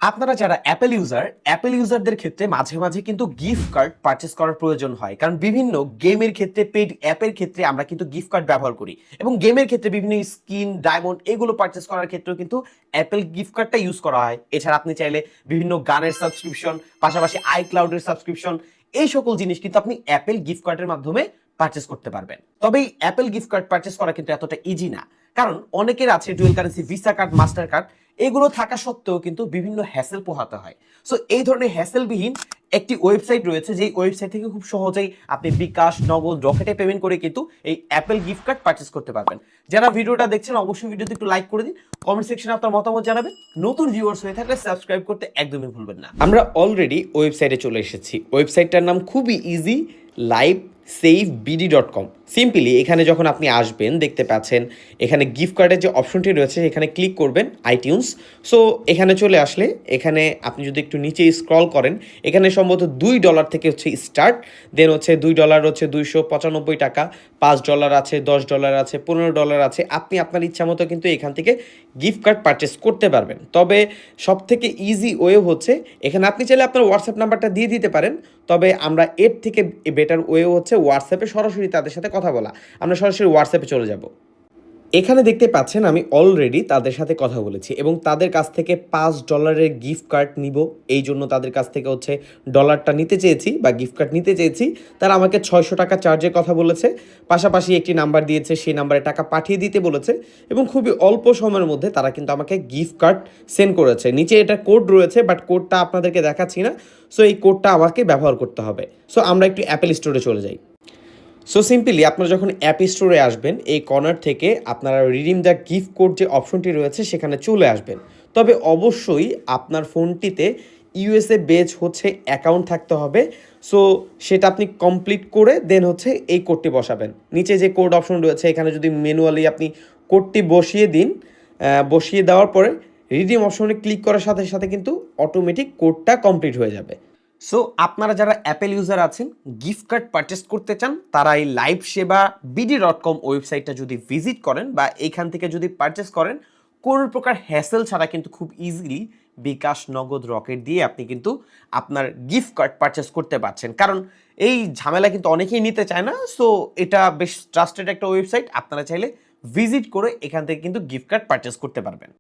আপনারা যারা অ্যাপেল ইউজারদের ক্ষেত্রে মাঝে মাঝে কিন্তু গিফট কার্ড পারচেজ করার প্রয়োজন হয়, কারণ বিভিন্ন গেমের ক্ষেত্রে, পেড অ্যাপের ক্ষেত্রে আমরা কিন্তু গিফট কার্ড ব্যবহার করি এবং গেমের ক্ষেত্রে বিভিন্ন স্কিন, ডায়মন্ড এগুলো পারচেজ করার ক্ষেত্রেও কিন্তু অ্যাপেল গিফট কার্ডটা ইউজ করা হয়। এছাড়া আপনি চাইলে বিভিন্ন গানের সাবস্ক্রিপশন, পাশাপাশি আইক্লাউডের সাবস্ক্রিপশন, এই সকল জিনিস কিন্তু আপনি অ্যাপেল গিফট কার্ডের মাধ্যমে পারচেজ করতে পারবেন। তবে এই অ্যাপেল গিফট কার্ড পারচেজ করা কিন্তু এতটা ইজি না, কারণ অনেকের আছে dual currency visa card, master card, এগুলো থাকা সত্ত্বেও কিন্তু বিভিন্ন হ্যাসেল পোহাতে হয়। সো এই ধরনের হ্যাসেলবিহীন একটি ওয়েবসাইট রয়েছে, যেই ওয়েবসাইট থেকে খুব সহজেই আপনি বিকাশ, নগদ, রকেটে পেমেন্ট করে কিন্তু এই অ্যাপেল গিফট কার্ড পারচেস করতে পারবেন। যারা ভিডিওটা দেখছেন অবশ্যই ভিডিওতে একটু লাইক করে দিন, কমেন্ট সেকশনে আপনার মতামত জানাবেন। নতুন ভিউয়ার্স হয়ে থাকলে সাবস্ক্রাইব করতে একদমই ভুলবেন না। আমরা অলরেডি ওয়েবসাইটে চলে এসেছি। ওয়েবসাইটটার নাম খুবই ইজি, livesavebd.com। সিম্পলি এখানে যখন আপনি আসবেন দেখতে পাচ্ছেন এখানে গিফট কার্ডের যে অপশনটি রয়েছে এখানে ক্লিক করবেন আইটিউনস। সো এখানে চলে আসলে এখানে আপনি যদি একটু নিচে স্ক্রল করেন এখানে সম্ভবত $2 থেকে হচ্ছে স্টার্ট, দেন হচ্ছে $2 হচ্ছে 295 টাকা, $5 আছে, $10 আছে, $15 আছে। আপনি আপনার ইচ্ছা মতো কিন্তু এখান থেকে গিফট কার্ড পারচেস করতে পারবেন। তবে সব থেকে ইজি ওয়ে হচ্ছে এখানে আপনি চাইলে আপনার হোয়াটসঅ্যাপ নাম্বারটা দিয়ে দিতে পারেন, তবে আমরা এর থেকে বেটার ওয়ে হচ্ছে হোয়াটসঅ্যাপে সরাসরি তাদের সাথে কথা বলা। আমরা সরাসরি হোয়াটসঅ্যাপে চলে যাব। এখানে দেখতে পাচ্ছেন আমি অলরেডি তাদের সাথে কথা বলেছি এবং তাদের কাছ থেকে $5 গিফট কার্ড নিব, এই জন্য তাদের কাছ থেকে হচ্ছে ডলারটা নিতে চেয়েছি বা গিফট কার্ড নিতে চেয়েছি। তারা আমাকে $600 চার্জের কথা বলেছে, পাশাপাশি একটি নাম্বার দিয়েছে, সেই নাম্বারে টাকা পাঠিয়ে দিতে বলেছে এবং খুবই অল্প সময়ের মধ্যে তারা কিন্তু আমাকে গিফট কার্ড সেন্ড করেছে। নিচে এটা কোড রয়েছে, বাট কোডটা আপনাদেরকে দেখাচ্ছি না। সো এই কোডটা আমাকে ব্যবহার করতে হবে। সো আমরা একটু অ্যাপেল স্টোরে চলে যাই। সো সিম্পলি আপনারা যখন অ্যাপ স্টোরে আসবেন এই কর্নার থেকে আপনারা রিডিম দ্য গিফট কোড যে অপশনটি রয়েছে সেখানে চলে আসবেন। তবে অবশ্যই আপনার ফোনটিতে ইউএসএ বেজ হচ্ছে অ্যাকাউন্ট থাকতে হবে। সো সেটা আপনি কমপ্লিট করে দেন হচ্ছে এই কোডটি বসাবেন। নিচে যে কোড অপশন রয়েছে এখানে যদি ম্যানুয়ালি আপনি কোডটি বসিয়ে দিন, বসিয়ে দেওয়ার পরে রিডিম অপশনে ক্লিক করার সাথে সাথে কিন্তু অটোমেটিক কোডটা কমপ্লিট হয়ে যাবে। সো আপনারা যারা অ্যাপেল ইউজার আছেন, গিফট কার্ড পারচেস করতে চান, তারা এই livesavebd.com ওয়েবসাইটটা যদি ভিজিট করেন বা এইখান থেকে যদি পারচেস করেন, কোনো প্রকার হ্যাসেল ছাড়া কিন্তু খুব ইজিলি বিকাশ, নগদ, রকেট দিয়ে আপনি কিন্তু আপনার গিফট কার্ড পারচেস করতে পারছেন। কারণ এই ঝামেলা কিন্তু অনেকেই নিতে চায় না। সো এটা বেশ ট্রাস্টেড একটা ওয়েবসাইট, আপনারা চাইলে ভিজিট করে এখান থেকে কিন্তু গিফট কার্ড পারচেস করতে পারবেন।